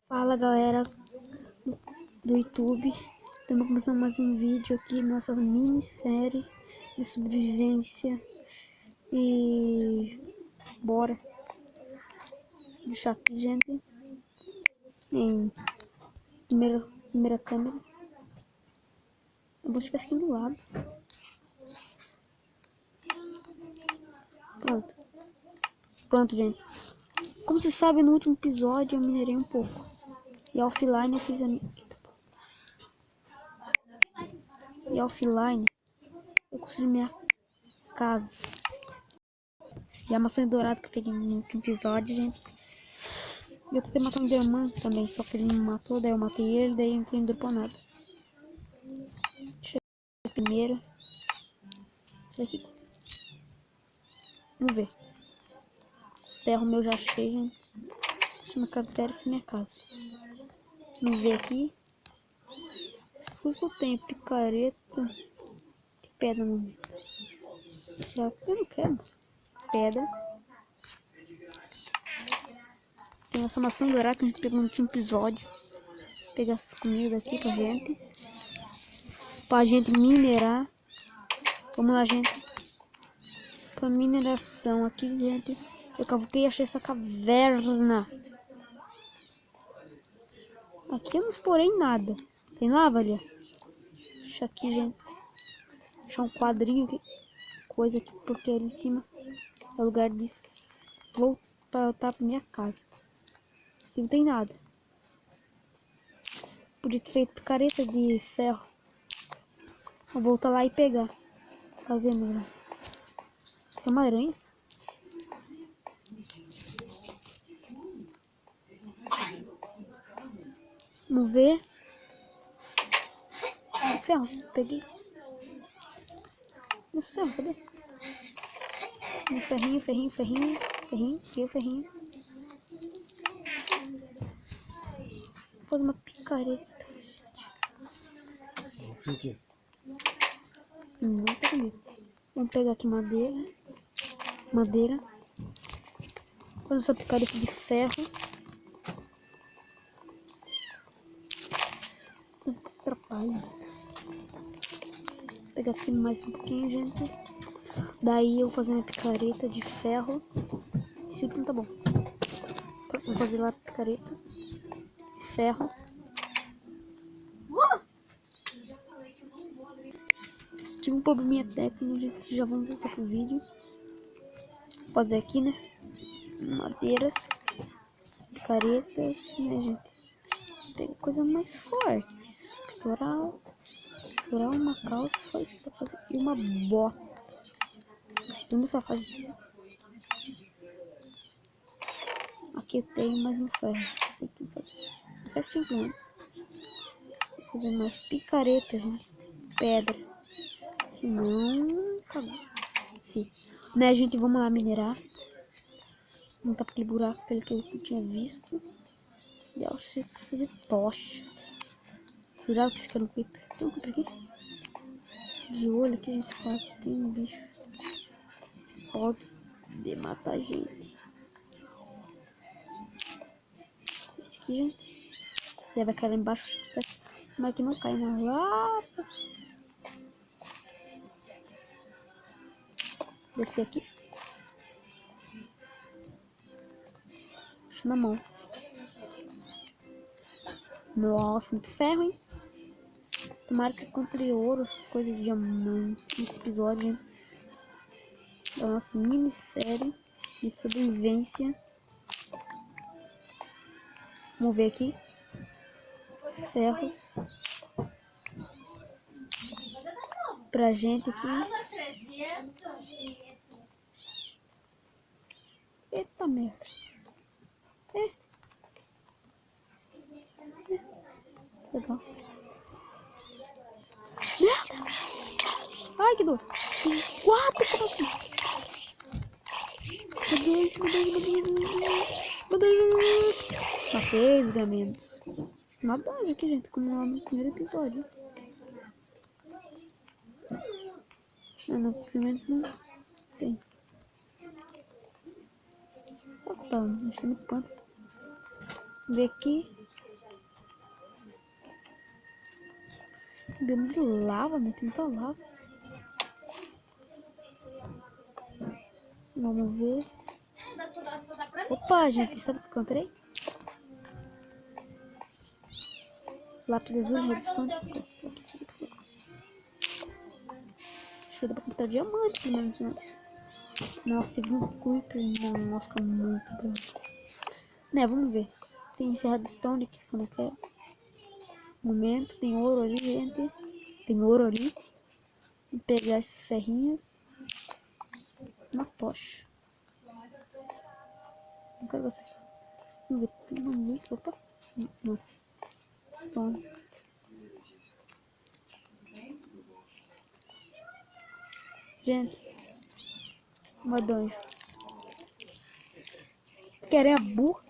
Fala galera do YouTube, estamos começando mais um vídeo aqui, nossa minissérie de sobrevivência e bora deixar aqui, gente, em primeira câmera. Eu vou estiver aqui do lado. Pronto, gente. Como vocês sabem, no último episódio eu minerei um pouco e offline eu fiz a E offline eu construí minha casa. E a maçã dourada que eu peguei no último episódio, gente. E eu tentei matar um diamante também, só que ele me matou, daí eu matei ele, daí não tem dropou nada. Deixa eu ver primeiro. Aqui. Vamos ver. Os ferros meus já achei, gente. Deixa uma carteira aqui na minha casa. Vamos ver aqui. Essas coisas que eu tenho, picareta. Pedra no meio. Eu não quero. Pedra. Tem essa maçã dourada que a gente pegou no último episódio. Vou pegar essas comidas aqui pra gente. Pra gente minerar. Vamos lá, gente. Pra mineração aqui, gente. Eu cavuquei e achei essa caverna. Aqui eu não explorei nada. Tem lava ali? Deixa aqui, gente. Deixa um quadrinho aqui. Coisa aqui, porque ali em cima é o lugar de voltar pra minha casa. Aqui não tem nada. Podia ter feito picareta de ferro. Vou voltar lá e pegar. Fazendo, né? Isso aqui é uma aranha. Vamos ver. Ferro, peguei. Esse ferro, cadê? Um ferrinho, ferrinho, ferrinho. Ferrinho, e o ferrinho. Vou fazer uma picareta, gente. Não tá comigo. Vamos pegar aqui madeira. Madeira. Fazer essa picareta de ferro. Atrapalha. Vou pegar aqui mais um pouquinho, gente. Daí eu vou fazer minha picareta de ferro. Esse último tá bom. Vou fazer lá a picareta de ferro. Tive um probleminha técnico, gente. Já vamos voltar pro vídeo. Vou fazer aqui, né? Madeiras. Picaretas, né, gente? Pega coisa mais forte. Pectoral. Pectoral, uma calça. Foi isso que tá fazendo. E uma bota. Esse filme só faz isso. Aqui eu tenho mais um ferro. Esse aqui faz certinho antes. Vou fazer mais picareta, gente. Pedra. Senão, acabou. Sim. Né, gente? Vamos lá minerar. Não tá aquele buraco pelo que eu tinha visto. E eu sei fazer tochas. Jurava que esse cara não creeper. Tem um creeper aqui? De olho aqui nesse quarto tem um bicho. Pode de matar a gente. Esse aqui, gente. Deve cair lá embaixo. Acho que tá... Mas que não cai na lava. Descer aqui. Deixa na mão. Nossa, muito ferro, hein? Tomara que encontre ouro, essas coisas de diamante nesse episódio, gente. Da nossa minissérie de sobrevivência. Vamos ver aqui. Os ferros. Pra gente aqui. Eita merda. Legal. Merda! Ai, que dor. Tem 4 corações. Meu Deus. Matei os gamentos. Nada aqui, gente, como lá no primeiro episódio. Ah, não, pelo menos não tem. Olha que tá, nós estamos no pântano. Vamos ver aqui. Bioma de lava, meu. Tem muita lava. Vamos ver. Opa, gente. Sabe o que eu encontrei? Lápis azul, redstone, essas coisas. Acho que dá pra botar diamante, pelo menos, nós. Nossa, segundo creeper. Nossa, fica muito bom. Né, vamos ver. Tem esse redstone aqui, quando eu quero. Momento, tem ouro ali, gente. Tem ouro ali. Vou pegar esses ferrinhos. Uma tocha. Não quero vocês. Vamos ver. Tem uma luz. Opa. Não. Stone. Gente. Uma dungeon. Querem a burra?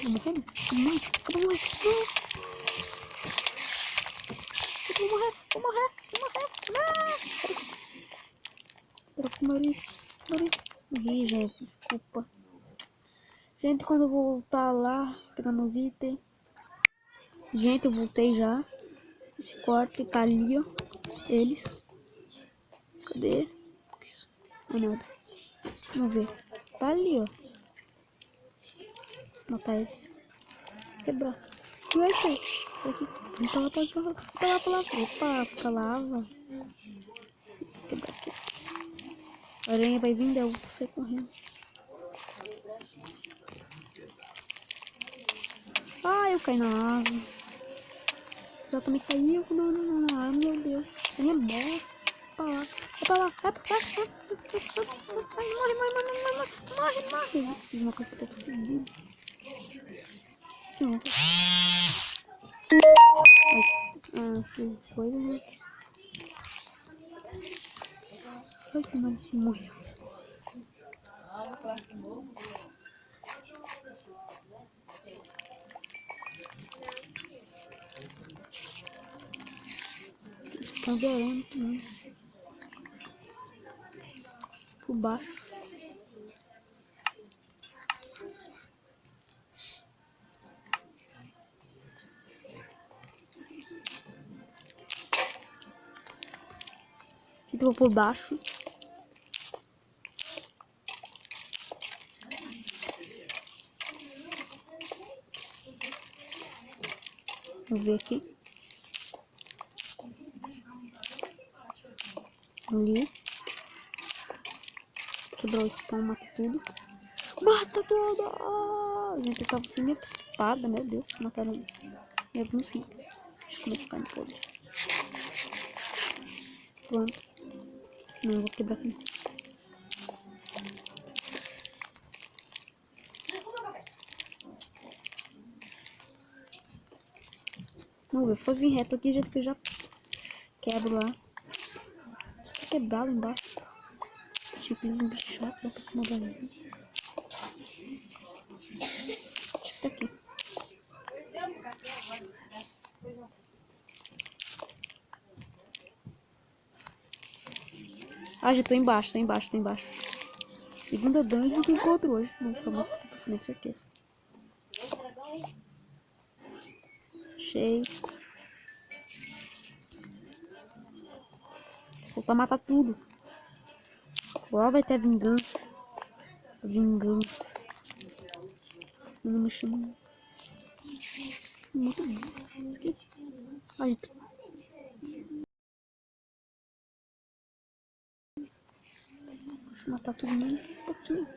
Vou morrer? Não, acabou de morrer. Vou morrer, vou morrer, vou morrer. Não! Eu morri, gente, desculpa. Gente, quando eu vou voltar lá, pegar meus itens. Gente, eu voltei já. Esse corte tá ali, ó. Eles. Cadê? Isso. Não é nada. Vamos ver. Tá ali, ó. Matar eles. Quebrar. Que é isso aí? Aqui. Pra lá, pra lá, pra lá, pra lá. Opa, fica lava. Quebrar aqui. A aranha vai vir, eu vou sair correndo. Ah, eu caí na água. Já também caiu. Não. Ai, meu Deus. A minha bosta. Pra lá. É pra lá. É pra lá. Morre. Fiz uma coisa que eu tô fedido. Não. Que coisa, né? Ai, que mais se morreu. Ponderando também. Por baixo. Aqui eu vou por baixo. Vou ver aqui. Ali. Quebrou o spawn, mata tudo. Mata tudo! Gente, eu tava sem minha espada, meu Deus. Mataram ele. Eu não sei. Deixa eu começar a carne podre. Pronto. Não, eu vou quebrar aqui. Não, eu vou vir reto aqui, jeito que eu já quebro lá. Está quebrado embaixo. Tipo, eles embicharam, dá pra mudar ali. Tá aqui. Ah, já tô embaixo. Segunda dungeon que eu encontro hoje. Não, tô mais pra frente, certeza. Achei. Vou voltar a matar tudo. Agora vai ter vingança. Vingança. Você não me chama. Muito bom. Isso aqui. Ai, deixa eu matar todo mundo um pouquinho.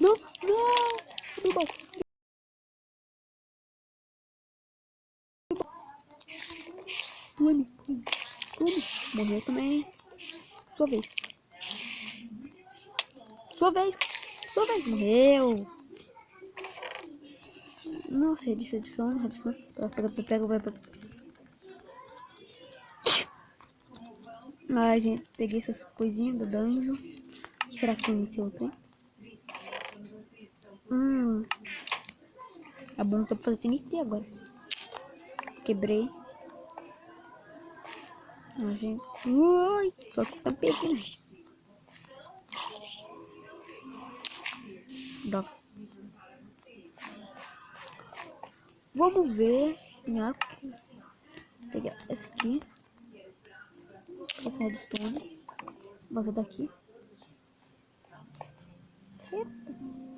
Não! Tudo bom. Pule. Morreu também. Sua vez. Morreu. Nossa, edição. Pega. Ah, gente, peguei essas coisinhas do dungeon. Será que tem esse outro, hein? É bom pra fazer TNT agora. Quebrei. Ah, gente. Ui, só que tá pegando. Dó. Vamos ver. Vou pegar essa aqui. Essa redstone. Vou fazer daqui. Eita.